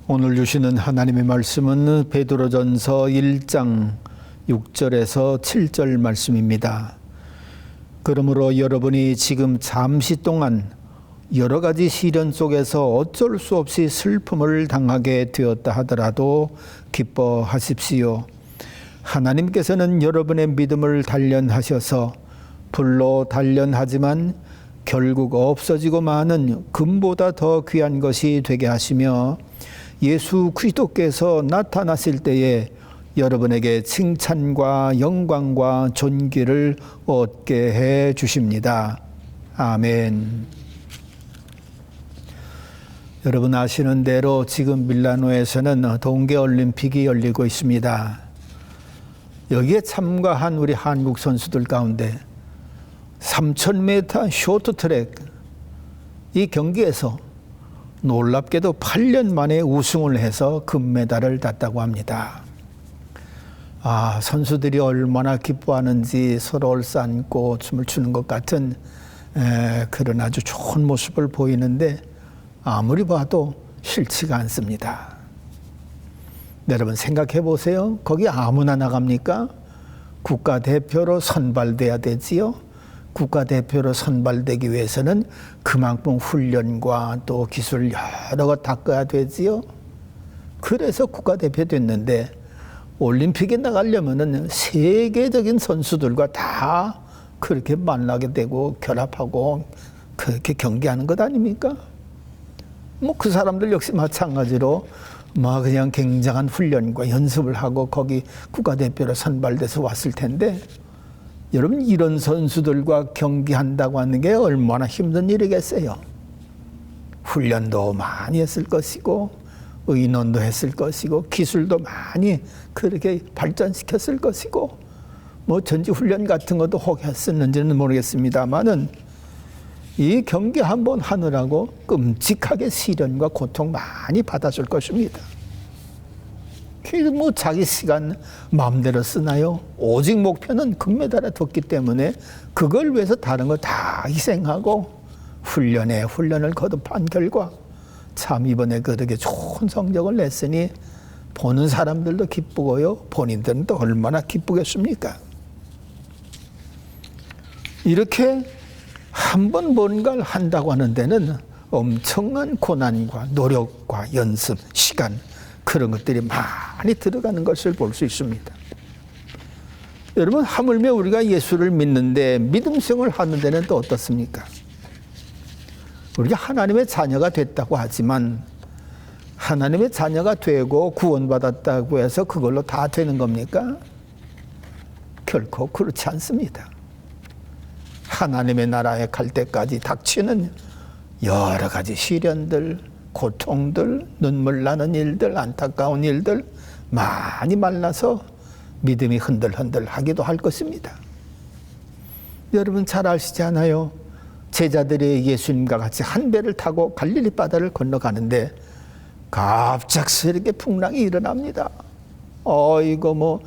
오늘 주시는 하나님의 말씀은 베드로전서 1장 6절에서 7절 말씀입니다. 그러므로 여러분이 지금 잠시 동안 여러 가지 시련 속에서 어쩔 수 없이 슬픔을 당하게 되었다 하더라도 기뻐하십시오. 하나님께서는 여러분의 믿음을 단련하셔서 불로 단련하지만 결국 없어지고 마는 금보다 더 귀한 것이 되게 하시며 예수 그리스도께서 나타나실 때에 여러분에게 칭찬과 영광과 존귀를 얻게 해 주십니다. 아멘. 여러분 아시는 대로 지금 밀라노에서는 동계올림픽이 열리고 있습니다. 여기에 참가한 우리 한국 선수들 가운데 3000m 쇼트트랙 이 경기에서 놀랍게도 8년 만에 우승을 해서 금메달을 땄다고 합니다. 선수들이 얼마나 기뻐하는지 서로 얼싸안고 춤을 추는 것 같은 그런 아주 좋은 모습을 보이는데 아무리 봐도 싫지가 않습니다. 여러분 생각해 보세요. 거기 아무나 나갑니까? 국가대표로 선발돼야 되지요. 국가대표로 선발되기 위해서는 그만큼 훈련과 또 기술 여러 것 닦아야 되지요. 그래서 국가대표 됐는데 올림픽에 나가려면은 세계적인 선수들과 다 그렇게 만나게 되고 결합하고 그렇게 경기하는 것 아닙니까? 그 사람들 역시 마찬가지로 그냥 굉장한 훈련과 연습을 하고 거기 국가대표로 선발돼서 왔을 텐데 여러분 이런 선수들과 경기한다고 하는 게 얼마나 힘든 일이겠어요. 훈련도 많이 했을 것이고 의논도 했을 것이고 기술도 많이 그렇게 발전시켰을 것이고 전지훈련 같은 것도 혹 했었는지는 모르겠습니다만은 이 경기 한번 하느라고 끔찍하게 시련과 고통 많이 받았을 것입니다. 자기 시간 마음대로 쓰나요? 오직 목표는 금메달에 뒀기 때문에 그걸 위해서 다른 거 다 희생하고 훈련을 거듭한 결과 참 이번에 그렇게 좋은 성적을 냈으니 보는 사람들도 기쁘고요. 본인들은 또 얼마나 기쁘겠습니까? 이렇게 한번 뭔가를 한다고 하는 데는 엄청난 고난과 노력과 연습, 시간 그런 것들이 많이 들어가는 것을 볼 수 있습니다. 여러분 하물며 우리가 예수를 믿는데 믿음 생활을 하는 데는 또 어떻습니까? 우리가 하나님의 자녀가 됐다고 하지만 하나님의 자녀가 되고 구원받았다고 해서 그걸로 다 되는 겁니까? 결코 그렇지 않습니다. 하나님의 나라에 갈 때까지 닥치는 여러 가지 시련들, 고통들, 눈물 나는 일들, 안타까운 일들 많이 만나서 믿음이 흔들흔들 하기도 할 것입니다. 여러분 잘 아시지 않아요? 제자들이 예수님과 같이 한 배를 타고 갈릴리 바다를 건너가는데 갑작스럽게 풍랑이 일어납니다. 이거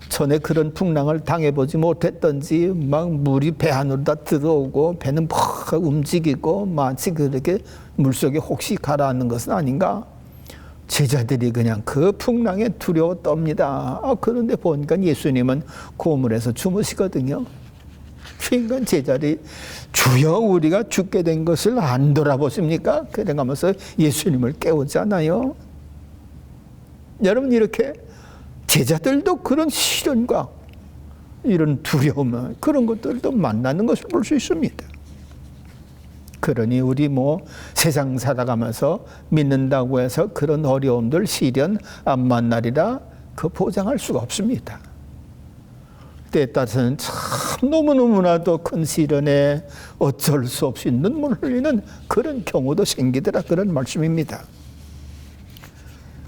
전에 그런 풍랑을 당해보지 못했던지 물이 배 안으로 다 들어오고 배는 막 움직이고 마치 그렇게 물속에 혹시 가라앉는 것은 아닌가? 제자들이 그냥 그 풍랑에 두려워 떱니다. 그런데 보니까 예수님은 고물에서 주무시거든요. 그러니까 제자들이 주여 우리가 죽게 된 것을 안 돌아보십니까? 그래가면서 예수님을 깨우잖아요. 여러분 이렇게 제자들도 그런 시련과 이런 두려움 그런 것들도 만나는 것을 볼 수 있습니다. 그러니 우리 세상 살아가면서 믿는다고 해서 그런 어려움들 시련 안 만나리라 그 보장할 수가 없습니다. 때에 따라서는 참 너무너무나도 큰 시련에 어쩔 수 없이 눈물 흘리는 그런 경우도 생기더라 그런 말씀입니다.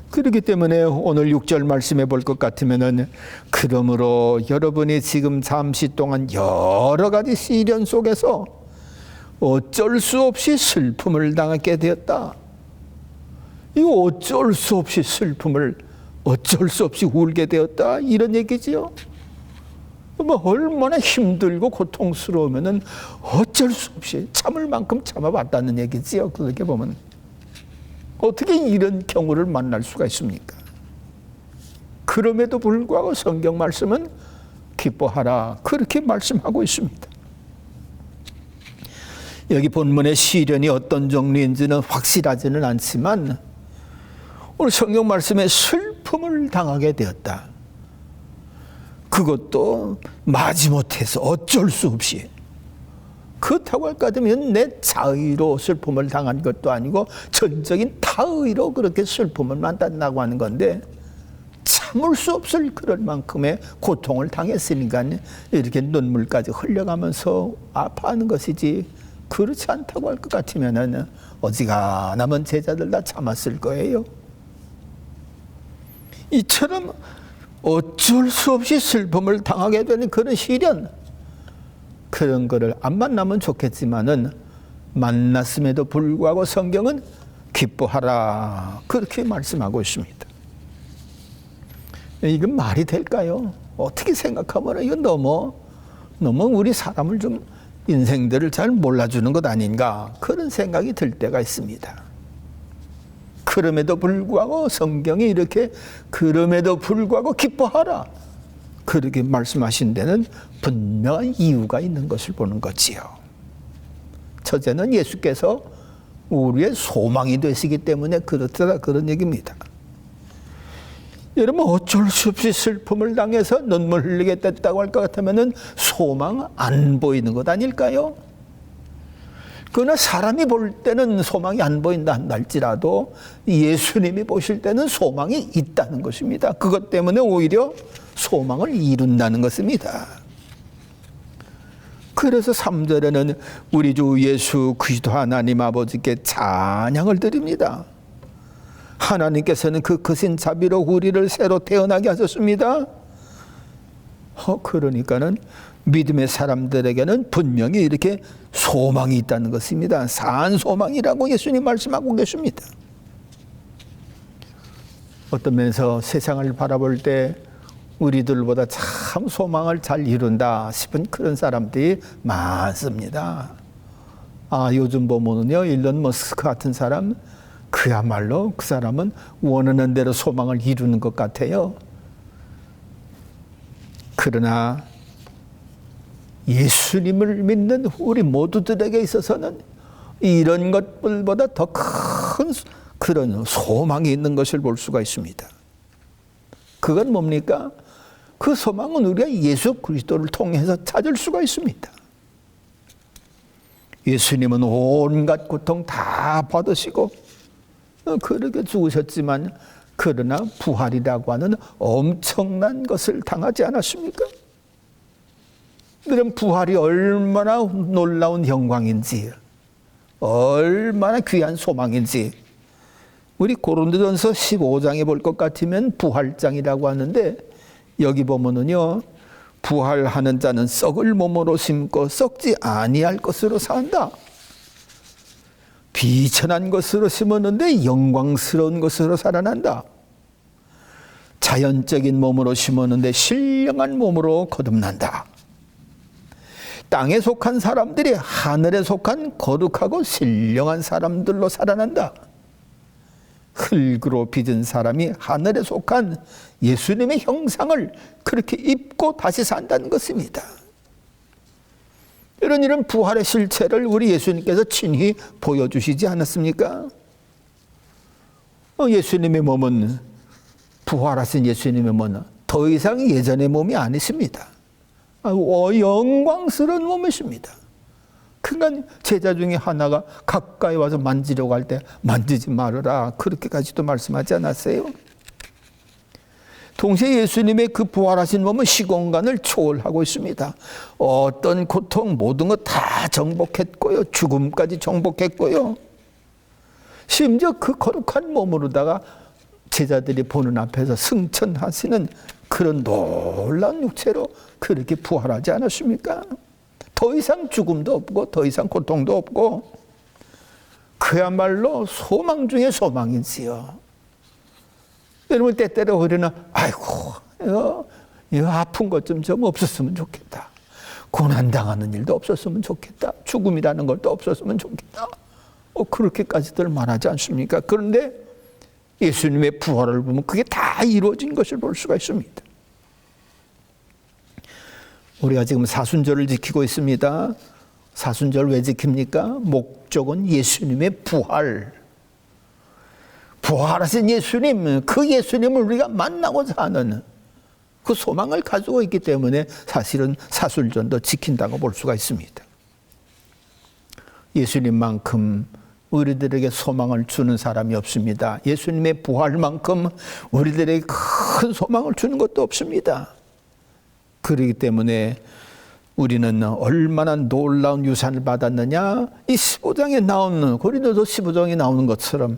그렇기 때문에 오늘 6절 말씀해 볼 것 같으면은 그러므로 여러분이 지금 잠시 동안 여러 가지 시련 속에서 어쩔 수 없이 슬픔을 당하게 되었다. 이거 어쩔 수 없이 슬픔을 어쩔 수 없이 울게 되었다 이런 얘기지요. 얼마나 힘들고 어떻게 이런 경우를 만날 수가 있습니까? 그럼에도 불구하고 성경 말씀은 기뻐하라 그렇게 말씀하고 있습니다. 여기 본문의 시련이 어떤 종류인지는 확실하지는 않지만 오늘 성경 말씀에 슬픔을 당하게 되었다. 그것도 마지못해서 어쩔 수 없이. 그렇다고 할 것 같으면 내 자의로 슬픔을 당한 것도 아니고 전적인 타의로 그렇게 슬픔을 만났다고 하는 건데 참을 수 없을 그럴 만큼의 고통을 당했으니까 이렇게 눈물까지 흘려가면서 아파하는 것이지, 그렇지 않다고 할 것 같으면 어지간하면 제자들 다 참았을 거예요. 이처럼 어쩔 수 없이 슬픔을 당하게 되는 그런 시련, 그런 거를 안 만나면 좋겠지만은 만났음에도 불구하고 성경은 기뻐하라 그렇게 말씀하고 있습니다. 이건 말이 될까요? 어떻게 생각하면 이건 너무 우리 사람을 좀 인생들을 잘 몰라주는 것 아닌가 그런 생각이 들 때가 있습니다. 그럼에도 불구하고 성경이 이렇게 그럼에도 불구하고 기뻐하라 그렇게 말씀하신 데는 분명한 이유가 있는 것을 보는 거지요. 첫째는 예수께서 우리의 소망이 되시기 때문에 그렇다 그런 얘기입니다. 여러분 어쩔 수 없이 슬픔을 당해서 눈물 흘리게 됐다고 할 것 같으면 소망 안 보이는 것 아닐까요? 그러나 사람이 볼 때는 소망이 안 보인다 할지라도 예수님이 보실 때는 소망이 있다는 것입니다. 그것 때문에 오히려 소망을 이룬다는 것입니다. 그래서 3절에는 우리 주 예수 그리스도 하나님 아버지께 찬양을 드립니다. 하나님께서는 그 크신 자비로 우리를 새로 태어나게 하셨습니다. 그러니까는 믿음의 사람들에게는 분명히 이렇게 소망이 있다는 것입니다. 산 소망이라고 예수님 말씀하고 계십니다. 어떤 면에서 세상을 바라볼 때 우리들보다 참 소망을 잘 이룬다 싶은 그런 사람들이 많습니다. 요즘 보면은요, 일론 머스크 같은 사람, 그야말로 그 사람은 원하는 대로 소망을 이루는 것 같아요. 그러나 예수님을 믿는 우리 모두들에게 있어서는 이런 것들보다 더 큰 그런 소망이 있는 것을 볼 수가 있습니다. 그건 뭡니까? 그 소망은 우리가 예수 그리스도를 통해서 찾을 수가 있습니다. 예수님은 온갖 고통 다 받으시고 그렇게 죽으셨지만 그러나 부활이라고 하는 엄청난 것을 당하지 않았습니까? 그럼 부활이 얼마나 놀라운 영광인지, 얼마나 귀한 소망인지 우리 고린도전서 15장에 볼 것 같으면 부활장이라고 하는데 여기 보면은요, 부활하는 자는 썩을 몸으로 심고 썩지 아니할 것으로 산다. 비천한 것으로 심었는데 영광스러운 것으로 살아난다. 자연적인 몸으로 심었는데 신령한 몸으로 거듭난다. 땅에 속한 사람들이 하늘에 속한 거룩하고 신령한 사람들로 살아난다. 흙으로 빚은 사람이 하늘에 속한 예수님의 형상을 그렇게 입고 다시 산다는 것입니다. 이런 부활의 실체를 우리 예수님께서 친히 보여주시지 않았습니까? 예수님의 몸은, 부활하신 예수님의 몸은 더 이상 예전의 몸이 아니십니다. 영광스러운 몸이십니다. 그러니까 제자 중에 하나가 가까이 와서 만지려고 할 때 만지지 말아라 그렇게까지도 말씀하지 않았어요? 동시에 예수님의 그 부활하신 몸은 시공간을 초월하고 있습니다. 어떤 고통 모든 것 다 정복했고요. 죽음까지 정복했고요. 심지어 그 거룩한 몸으로다가 제자들이 보는 앞에서 승천하시는 그런 놀라운 육체로 그렇게 부활하지 않았습니까? 더 이상 죽음도 없고 더 이상 고통도 없고 그야말로 소망 중에 소망이지요. 여러분 때때로 우리는 아이고 이거 아픈 것 좀 없었으면 좋겠다. 고난당하는 일도 없었으면 좋겠다. 죽음이라는 것도 없었으면 좋겠다. 그렇게까지들 말하지 않습니까? 그런데 예수님의 부활을 보면 그게 다 이루어진 것을 볼 수가 있습니다. 우리가 지금 사순절을 지키고 있습니다. 사순절 왜 지킵니까? 목적은 예수님의 부활. 부활하신 예수님, 그 예수님을 우리가 만나고자 하는 그 소망을 가지고 있기 때문에 사실은 사순절도 지킨다고 볼 수가 있습니다. 예수님만큼 우리들에게 소망을 주는 사람이 없습니다. 예수님의 부활만큼 우리들에게 큰 소망을 주는 것도 없습니다. 그렇기 때문에 우리는 얼마나 놀라운 유산을 받았느냐, 이 15장에 나오는, 고린도서 15장에 나오는 것처럼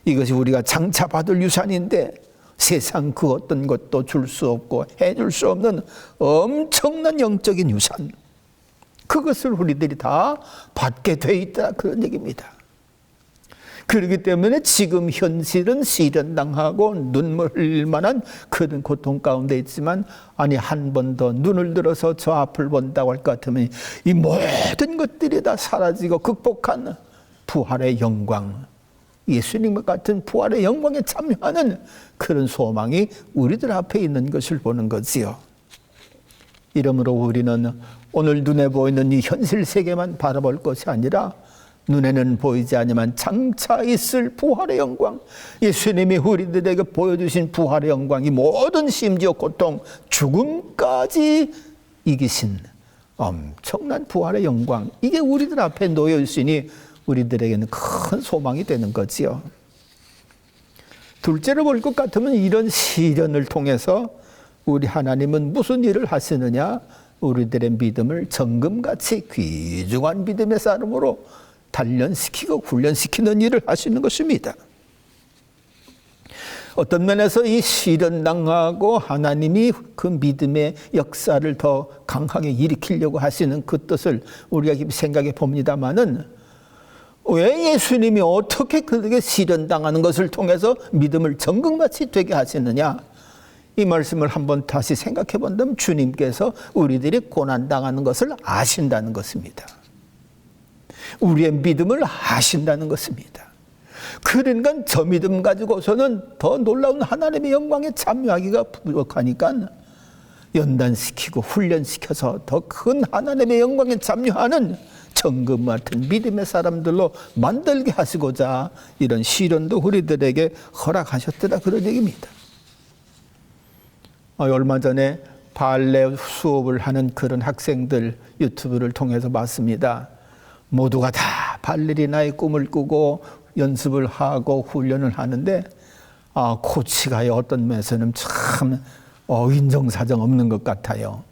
이것이 우리가 장차 받을 유산인데 세상 그 어떤 것도 줄 수 없고 해줄 수 없는 엄청난 영적인 유산, 그것을 우리들이 다 받게 돼 있다, 그런 얘기입니다. 그렇기 때문에 지금 현실은 시련당하고 눈물 흘릴 만한 그런 고통 가운데 있지만, 아니 한 번 더 눈을 들어서 저 앞을 본다고 할 것 같으면 이 모든 것들이 다 사라지고 극복한 부활의 영광, 예수님 같은 부활의 영광에 참여하는 그런 소망이 우리들 앞에 있는 것을 보는 거지요. 이러므로 우리는 오늘 눈에 보이는 이 현실 세계만 바라볼 것이 아니라 눈에는 보이지 않지만 장차 있을 부활의 영광, 예수님이 우리들에게 보여주신 부활의 영광이 모든 심지어 고통, 죽음까지 이기신 엄청난 부활의 영광, 이게 우리들 앞에 놓여 있으니 우리들에게는 큰 소망이 되는 거지요. 둘째로 볼 것 같으면 이런 시련을 통해서 우리 하나님은 무슨 일을 하시느냐, 우리들의 믿음을 정금같이 귀중한 믿음의 사람으로 단련시키고 훈련시키는 일을 하시는 것입니다. 어떤 면에서 이 시련당하고 하나님이 그 믿음의 역사를 더 강하게 일으키려고 하시는 그 뜻을 우리가 생각해 봅니다마는, 왜 예수님이 어떻게 그렇게 시련당하는 것을 통해서 믿음을 정금같이 되게 하시느냐, 이 말씀을 한번 다시 생각해 본다면 주님께서 우리들이 고난당하는 것을 아신다는 것입니다. 우리의 믿음을 아신다는 것입니다. 그러니까 저 믿음 가지고서는 더 놀라운 하나님의 영광에 참여하기가 부족하니까 연단시키고 훈련시켜서 더 큰 하나님의 영광에 참여하는 정금 같은 믿음의 사람들로 만들게 하시고자 이런 시련도 우리들에게 허락하셨더라, 그런 얘기입니다. 얼마 전에 발레 수업을 하는 그런 학생들 유튜브를 통해서 봤습니다. 모두가 다 발레리나의 꿈을 꾸고 연습을 하고 훈련을 하는데, 코치가 어떤 면에서는 참 인정사정 없는 것 같아요.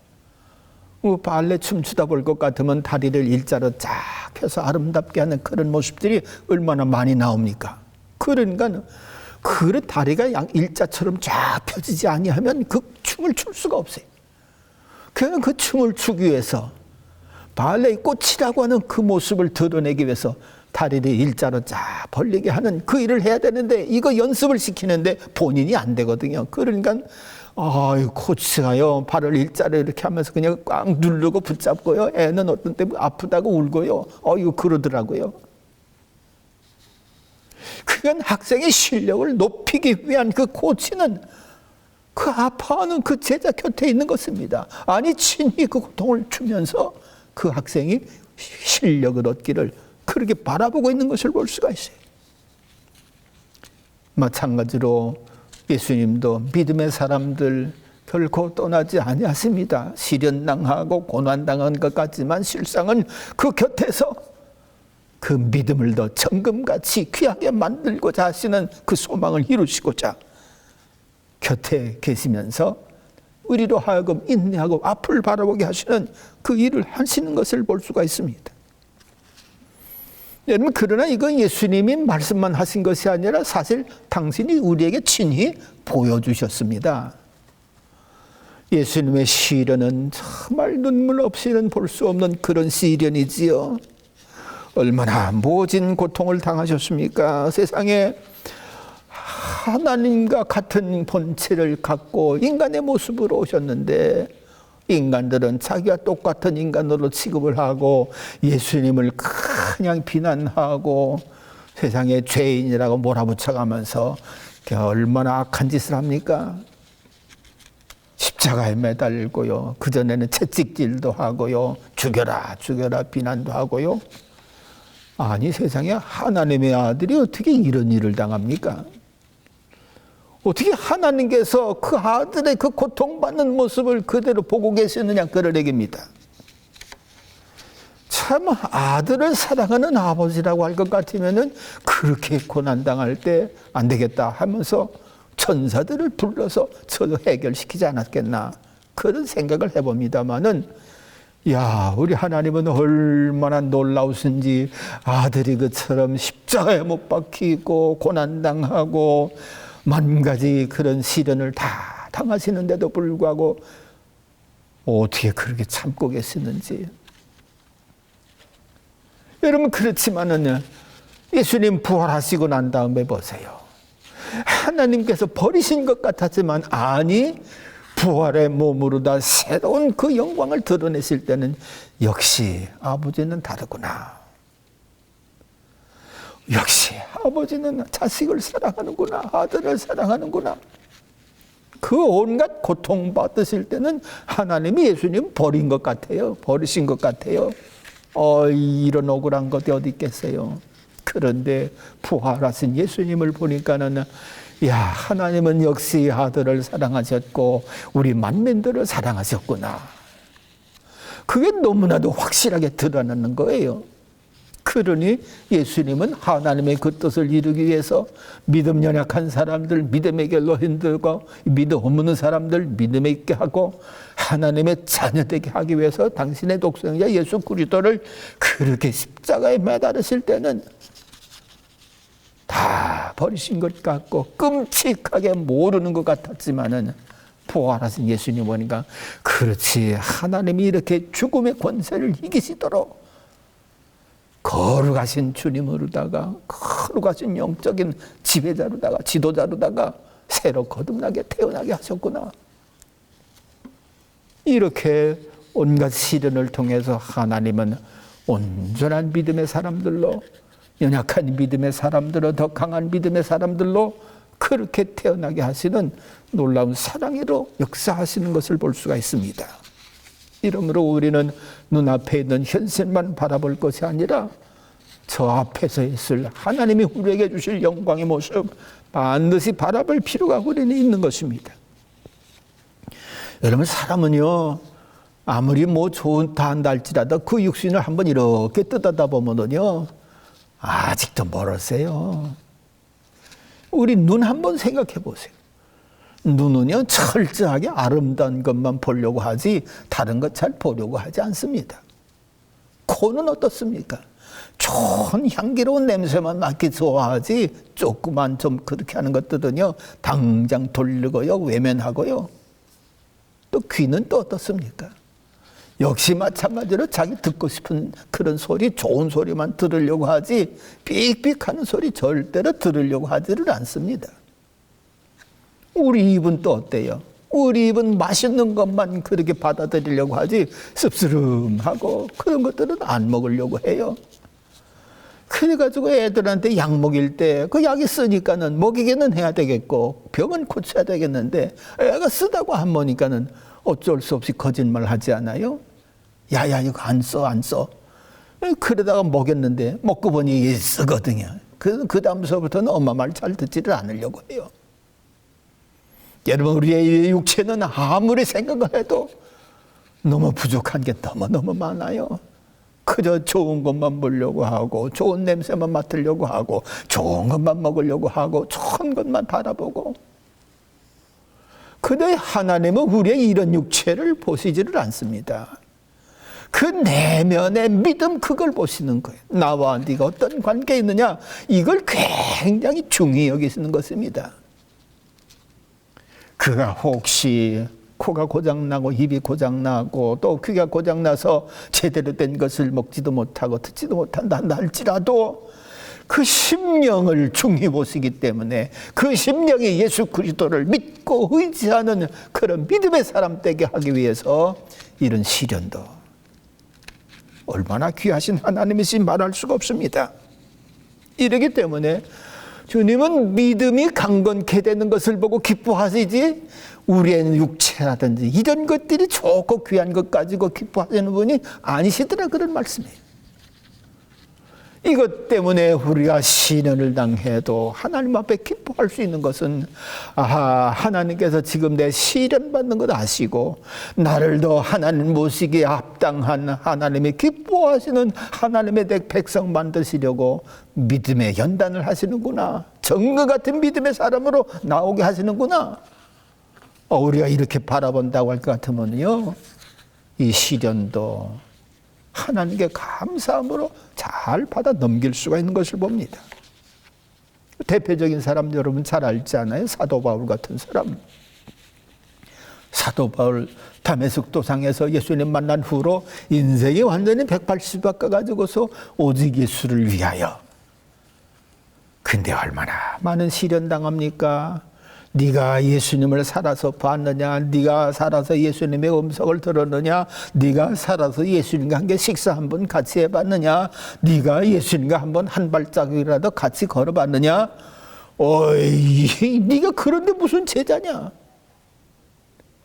발레 춤추다 볼 것 같으면 다리를 일자로 쫙 펴서 아름답게 하는 그런 모습들이 얼마나 많이 나옵니까? 그러니까 그 다리가 일자처럼 쫙 펴지지 아니하면 그 춤을 출 수가 없어요. 그냥 그 춤을 추기 위해서 발레의 꽃이라고 하는 그 모습을 드러내기 위해서 다리를 일자로 쫙 벌리게 하는 그 일을 해야 되는데, 이거 연습을 시키는데 본인이 안 되거든요. 그러니까 코치가요 발을 일자로 이렇게 하면서 그냥 꽉 누르고 붙잡고요, 애는 어떤 때 아프다고 울고요, 이거 그러더라고요. 그건 학생의 실력을 높이기 위한 그 코치는 그 아파하는 그 제자 곁에 있는 것입니다. 아니 친히 그 고통을 주면서 그 학생이 실력을 얻기를 그렇게 바라보고 있는 것을 볼 수가 있어요. 마찬가지로 예수님도 믿음의 사람들 결코 떠나지 아니하십니다. 시련당하고 고난당한 것 같지만 실상은 그 곁에서 그 믿음을 더 정금같이 귀하게 만들고자 하시는 그 소망을 이루시고자 곁에 계시면서 우리로 하여금 인내하고 앞을 바라보게 하시는 그 일을 하시는 것을 볼 수가 있습니다. 여러분, 그러나 이건 예수님이 말씀만 하신 것이 아니라 사실 당신이 우리에게 친히 보여주셨습니다. 예수님의 시련은 정말 눈물 없이는 볼 수 없는 그런 시련이지요. 얼마나 모진 고통을 당하셨습니까? 세상에 하나님과 같은 본체를 갖고 인간의 모습으로 오셨는데, 인간들은 자기와 똑같은 인간으로 취급을 하고 예수님을 그냥 비난하고 세상에 죄인이라고 몰아붙여가면서 얼마나 악한 짓을 합니까? 십자가에 매달고요. 그전에는 채찍질도 하고요. 죽여라 죽여라 비난도 하고요. 아니, 세상에 하나님의 아들이 어떻게 이런 일을 당합니까? 어떻게 하나님께서 그 아들의 그 고통받는 모습을 그대로 보고 계시느냐, 그럴 얘기입니다. 참, 아들을 사랑하는 아버지라고 할 것 같으면은 그렇게 고난당할 때 안 되겠다 하면서 천사들을 불러서 저도 해결시키지 않았겠나, 그런 생각을 해봅니다마는, 야, 우리 하나님은 얼마나 놀라우신지, 아들이 그처럼 십자가에 못 박히고 고난당하고 만 가지 그런 시련을 다 당하시는데도 불구하고 어떻게 그렇게 참고 계시는지. 여러분, 그렇지만은 예수님 부활하시고 난 다음에 보세요. 하나님께서 버리신 것 같았지만, 아니, 부활의 몸으로 다 새로운 그 영광을 드러내실 때는 역시 아버지는 다르구나. 역시 아버지는 자식을 사랑하는구나. 아들을 사랑하는구나. 그 온갖 고통받으실 때는 하나님이 예수님 버린 것 같아요. 버리신 것 같아요. 이런 억울한 것이 어디 있겠어요. 그런데 부활하신 예수님을 보니까는, 야, 하나님은 역시 아들을 사랑하셨고 우리 만민들을 사랑하셨구나. 그게 너무나도 확실하게 드러나는 거예요. 그러니 예수님은 하나님의 그 뜻을 이루기 위해서 믿음 연약한 사람들 믿음의 길로 흔들고, 믿음 없는 사람들 믿음에 있게 하고, 하나님의 자녀되게 하기 위해서 당신의 독생자 예수 그리스도를 그렇게 십자가에 매달으실 때는 다 버리신 것 같고 끔찍하게 모르는 것 같았지만은, 부활하신 예수님 보니까, 그렇지, 하나님이 이렇게 죽음의 권세를 이기시도록 거룩하신 주님으로다가, 거룩하신 영적인 지배자로다가, 지도자로다가 새로 거듭나게 태어나게 하셨구나. 이렇게 온갖 시련을 통해서 하나님은 온전한 믿음의 사람들로, 연약한 믿음의 사람들로, 더 강한 믿음의 사람들로 그렇게 태어나게 하시는 놀라운 사랑으로 역사하시는 것을 볼 수가 있습니다. 이러므로 우리는 눈앞에 있는 현실만 바라볼 것이 아니라 저 앞에서 있을 하나님이 우리에게 주실 영광의 모습 반드시 바라볼 필요가 우리는 있는 것입니다. 여러분, 사람은요, 아무리 뭐 좋다 한다 할지라도 그 육신을 한번 이렇게 뜯어다 보면은요, 아직도 멀었어요. 우리 눈 한번 생각해 보세요. 눈은요, 철저하게 아름다운 것만 보려고 하지 다른 것 잘 보려고 하지 않습니다. 코는 어떻습니까? 좋은 향기로운 냄새만 맡기 좋아하지, 조그만 좀 그렇게 하는 것들은요 당장 돌리고요, 외면하고요. 또 귀는 또 어떻습니까? 역시 마찬가지로 자기 듣고 싶은 그런 소리, 좋은 소리만 들으려고 하지 삑삑하는 소리 절대로 들으려고 하지를 않습니다. 우리 입은 또 어때요? 우리 입은 맛있는 것만 그렇게 받아들이려고 하지 씁쓸름하고 그런 것들은 안 먹으려고 해요. 그래가지고 애들한테 약 먹일 때 그 약이 쓰니까는 먹이기는 해야 되겠고 병은 고쳐야 되겠는데, 애가 쓰다고 안 먹으니까는 어쩔 수 없이 거짓말 하지 않아요? 야야, 이거 안 써, 안 써. 그러다가 먹였는데 먹고 보니 쓰거든요. 그 다음서부터는 엄마 말 잘 듣지를 않으려고 해요. 여러분, 우리의 육체는 아무리 생각을 해도 너무 부족한 게 너무너무 많아요. 그저 좋은 것만 보려고 하고, 좋은 냄새만 맡으려고 하고, 좋은 것만 먹으려고 하고, 좋은 것만 바라보고. 근데 하나님은 우리의 이런 육체를 보시지를 않습니다. 그 내면의 믿음, 그걸 보시는 거예요. 나와 네가 어떤 관계에 있느냐, 이걸 굉장히 중히 여기시는 것입니다. 그가 혹시 코가 고장나고 입이 고장나고 또 귀가 고장나서 제대로 된 것을 먹지도 못하고 듣지도 못한다 할지라도 그 심령을 중히 보시기 때문에 그 심령이 예수 그리스도를 믿고 의지하는 그런 믿음의 사람 되게 하기 위해서 이런 시련도 얼마나 귀하신 하나님이신 말할 수가 없습니다. 이러기 때문에 주님은 믿음이 강건케 되는 것을 보고 기뻐하시지 우리의 육체라든지 이런 것들이 좋고 귀한 것 가지고 기뻐하시는 분이 아니시더라, 그런 말씀이에요. 이것 때문에 우리가 시련을 당해도 하나님 앞에 기뻐할 수 있는 것은, 하나님께서 지금 내 시련 받는 것 아시고 나를 더 하나님 모시기에 합당한 하나님이 기뻐하시는 하나님의 백성 만드시려고 믿음의 연단을 하시는구나, 정금 같은 믿음의 사람으로 나오게 하시는구나. 우리가 이렇게 바라본다고 할 것 같으면요, 이 시련도 하나님께 감사함으로 잘 받아 넘길 수가 있는 것을 봅니다. 대표적인 사람 여러분 잘 알지 않아요? 사도 바울 같은 사람. 사도 바울 다메섹 도상에서 예수님 만난 후로 인생이 완전히 180도 바꿔가지고서 오직 예수를 위하여. 근데 얼마나 많은 시련 당합니까? 네가 예수님을 살아서 봤느냐? 네가 살아서 예수님의 음성을 들었느냐? 네가 살아서 예수님과 함께 식사 한번 같이 해봤느냐? 네가 예수님과 한번 한 발자국이라도 같이 걸어봤느냐? 어이, 네가 그런데 무슨 제자냐?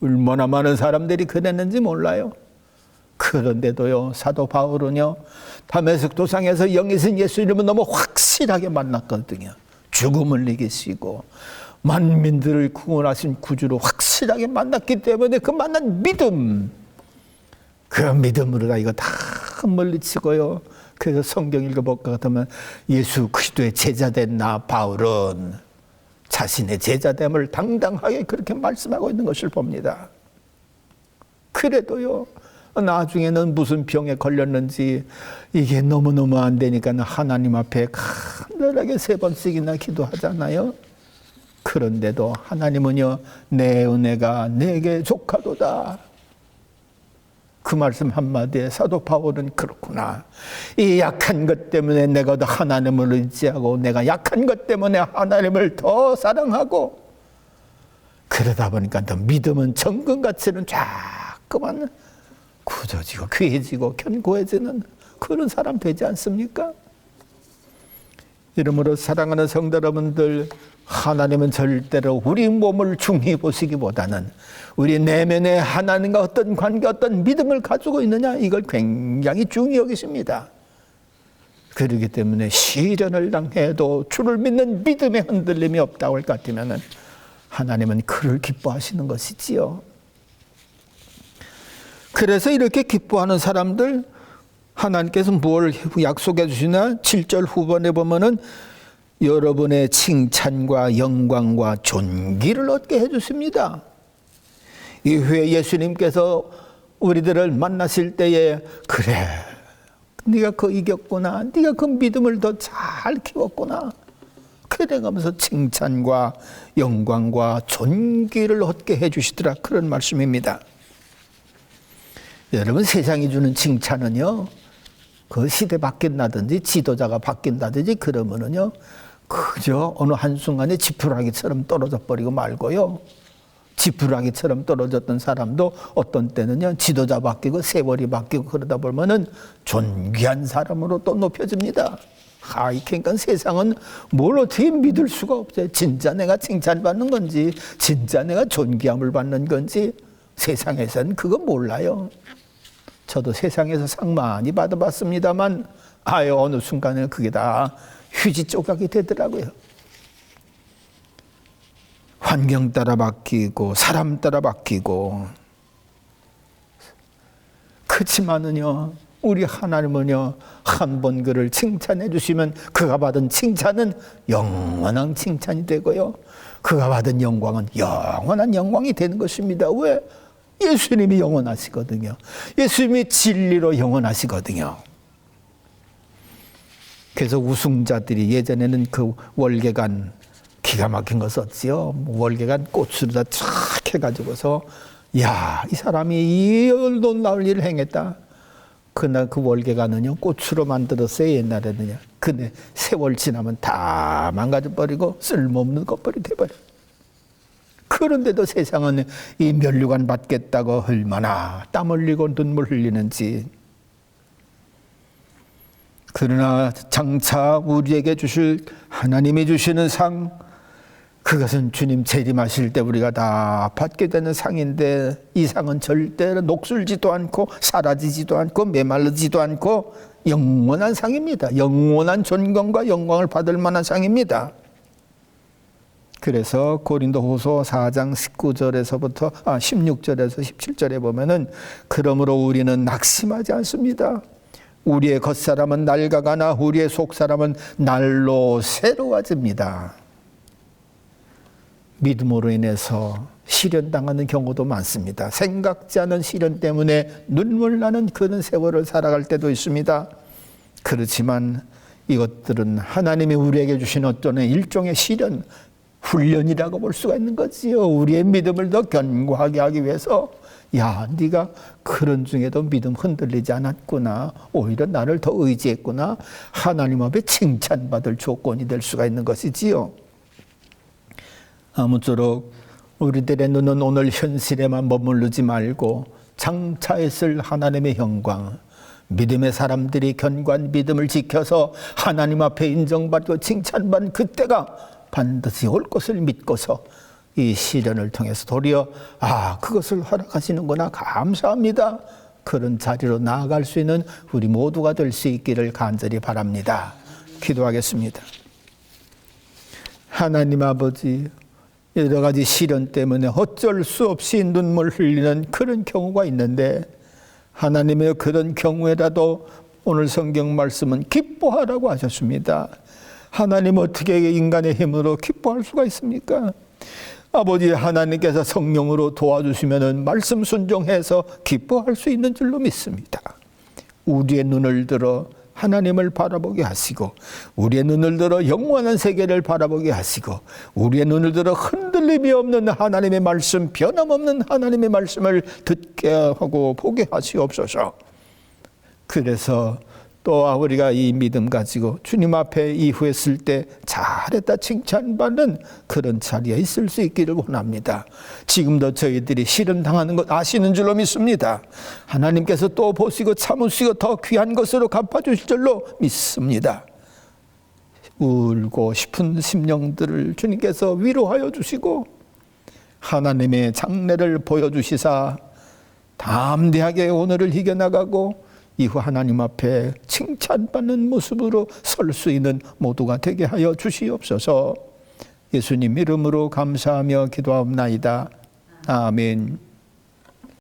얼마나 많은 사람들이 그랬는지 몰라요. 그런데도요, 사도 바울은요, 다메섹 도상에서 영이신 예수님을 너무 확실하게 만났거든요. 죽음을 이기시고 만민들을 구원하신 구주로 확실하게 만났기 때문에 그 만난 믿음, 그 믿음으로 이거 다 멀리치고요. 그래서 성경 읽어볼 것 같으면 예수 그리스도의 제자된 나 바울은 자신의 제자됨을 당당하게 그렇게 말씀하고 있는 것을 봅니다. 그래도요, 나중에는 무슨 병에 걸렸는지 이게 너무너무 안 되니까 하나님 앞에 간절하게 3번씩이나 기도하잖아요. 그런데도 하나님은요, 내 은혜가 내게 족하도다. 그 말씀 한마디에 사도 바울은 그렇구나, 이 약한 것 때문에 내가 더 하나님을 의지하고 내가 약한 것 때문에 하나님을 더 사랑하고 그러다 보니까 더 믿음은 정금같이는 자꾸만 굳어지고 귀해지고 견고해지는 그런 사람 되지 않습니까? 이러므로 사랑하는 성도 여러분들, 하나님은 절대로 우리 몸을 중히 보시기보다는 우리 내면에 하나님과 어떤 관계, 어떤 믿음을 가지고 있느냐, 이걸 굉장히 중히 여기십니다. 그렇기 때문에 시련을 당해도 주를 믿는 믿음의 흔들림이 없다고 할 것 같으면 하나님은 그를 기뻐하시는 것이지요. 그래서 이렇게 기뻐하는 사람들, 하나님께서 뭘 약속해 주시나? 7절 후반에 보면은 여러분의 칭찬과 영광과 존귀를 얻게 해 주십니다. 이후에 예수님께서 우리들을 만나실 때에, 그래, 네가 그 이겼구나, 네가 그 믿음을 더 잘 키웠구나, 그래가면서 칭찬과 영광과 존귀를 얻게 해 주시더라, 그런 말씀입니다. 여러분, 세상이 주는 칭찬은요, 그 시대 바뀐다든지 지도자가 바뀐다든지 그러면은요, 그저 어느 한순간에 지푸라기처럼 떨어져 버리고 말고요. 지푸라기처럼 떨어졌던 사람도 어떤 때는요, 지도자 바뀌고 세월이 바뀌고 그러다 보면은 존귀한 사람으로 또 높여집니다. 그러니까 세상은 뭘 어떻게 믿을 수가 없어요. 진짜 내가 칭찬받는 건지, 진짜 내가 존귀함을 받는 건지 세상에서는 그거 몰라요. 저도 세상에서 상 많이 받아봤습니다만, 어느 순간에 그게 다 휴지 조각이 되더라고요. 환경 따라 바뀌고 사람 따라 바뀌고. 그렇지만은요, 우리 하나님은요, 한 번 그를 칭찬해 주시면 그가 받은 칭찬은 영원한 칭찬이 되고요, 그가 받은 영광은 영원한 영광이 되는 것입니다. 왜? 예수님이 영원하시거든요. 예수님이 진리로 영원하시거든요. 그래서 우승자들이 예전에는 그 월계관 기가 막힌 거 썼지요. 월계관 꽃으로 다 쫙 해가지고서, 야, 이 사람이 이 놀라운 일을 행했다. 그날 그 월계관은요, 꽃으로 만들었어요, 옛날에는요. 근데 세월 지나면 다 망가져 버리고 쓸모없는 것벌이 돼버려. 그런데도 세상은 이 면류관 받겠다고 얼마나 땀 흘리고 눈물 흘리는지. 그러나 장차 우리에게 주실 하나님이 주시는 상, 그것은 주님 재림하실 때 우리가 다 받게 되는 상인데, 이 상은 절대로 녹슬지도 않고 사라지지도 않고 메마르지도 않고 영원한 상입니다. 영원한 존경과 영광을 받을 만한 상입니다. 그래서 고린도후서 4장 16절에서 17절에 보면은, 그러므로 우리는 낙심하지 않습니다. 우리의 겉사람은 낡아가나 우리의 속사람은 날로 새로워집니다. 믿음으로 인해서 시련당하는 경우도 많습니다. 생각지 않은 시련 때문에 눈물 나는 그런 세월을 살아갈 때도 있습니다. 그렇지만 이것들은 하나님이 우리에게 주신 어떤 일종의 시련, 훈련이라고 볼 수가 있는 거지요. 우리의 믿음을 더 견고하게 하기 위해서, 야, 네가 그런 중에도 믿음 흔들리지 않았구나, 오히려 나를 더 의지했구나, 하나님 앞에 칭찬받을 조건이 될 수가 있는 것이지요. 아무쪼록 우리들의 눈은 오늘 현실에만 머무르지 말고 장차 있을 하나님의 영광, 믿음의 사람들이 견고한 믿음을 지켜서 하나님 앞에 인정받고 칭찬받는 그때가 반드시 올 것을 믿고서 이 시련을 통해서 도리어 그것을 허락하시는구나, 감사합니다, 그런 자리로 나아갈 수 있는 우리 모두가 될 수 있기를 간절히 바랍니다. 기도하겠습니다. 하나님 아버지, 여러 가지 시련 때문에 어쩔 수 없이 눈물 흘리는 그런 경우가 있는데, 하나님의 그런 경우에라도 오늘 성경 말씀은 기뻐하라고 하셨습니다. 하나님 어떻게 인간의 힘으로 기뻐할 수가 있습니까? 아버지 하나님께서 성령으로 도와주시면 말씀 순종해서 기뻐할 수 있는 줄로 믿습니다. 우리의 눈을 들어 하나님을 바라보게 하시고, 우리의 눈을 들어 영원한 세계를 바라보게 하시고, 우리의 눈을 들어 흔들림이 없는 하나님의 말씀, 변함없는 하나님의 말씀을 듣게 하고 보게 하시옵소서. 그래서 또 우리가 이 믿음 가지고 주님 앞에 이후에 쓸 때 잘했다 칭찬받는 그런 자리에 있을 수 있기를 원합니다. 지금도 저희들이 시련 당하는 것 아시는 줄로 믿습니다. 하나님께서 또 보시고 참으시고 더 귀한 것으로 갚아주실 줄로 믿습니다. 울고 싶은 심령들을 주님께서 위로하여 주시고, 하나님의 장래를 보여주시사 담대하게 오늘을 이겨나가고 이후 하나님 앞에 칭찬받는 모습으로 설 수 있는 모두가 되게 하여 주시옵소서. 예수님 이름으로 감사하며 기도하옵나이다. 아멘.